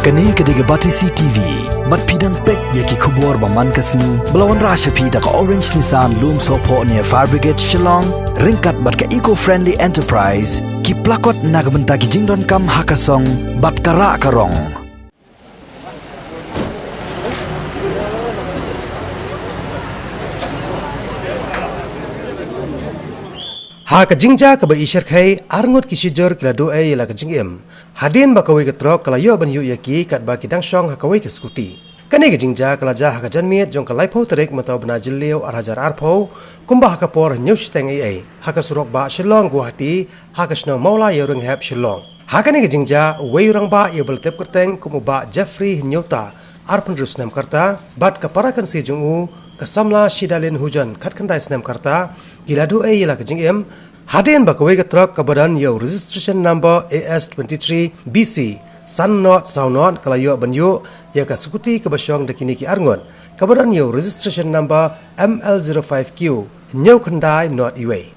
Kani kediga Batisi TV, mat pidang pek yaki kubur baman kasni, belawan rasha pida ka Orange Nissan Loom Sopo near Fire Brigade Shillong, ringkat bat ka eco-friendly enterprise, ki plakot nagbenta ki jingdon kam hakasong, bat kara karong. Ha ka jingja ka ba isher khai arngot kisijor kila do ay la ka jingem hadin ba kawai ka trok kala yo ban yu yaki kat ba kidang shong ha kawai ka skuti kani ka jingja kala ja ha ka janmiet jong ka laipho terek mataw bna jilleo ar hajar arpho kumba ha ka por nyu shiteng ai ha ka surok ba Shillong Guwahati ha ka sno maula yo reng hap Shillong ha kani ka jingja wei rang ba yo bel tep kerteng kumu ba Jeffrey Nyota arpun rusnam karta bat ka parakan si jungu kasamla shidalin hujan khat khandai snam karta giladu ay la ka jingem hadin ba kawai ka truck ka badan yo registration number AS23 BC Sun Not Sound Not kala yo ban yo ya ka skuti ka basyong dakini ki arngon ka badan yo registration number ML05Q nyau khandai not iway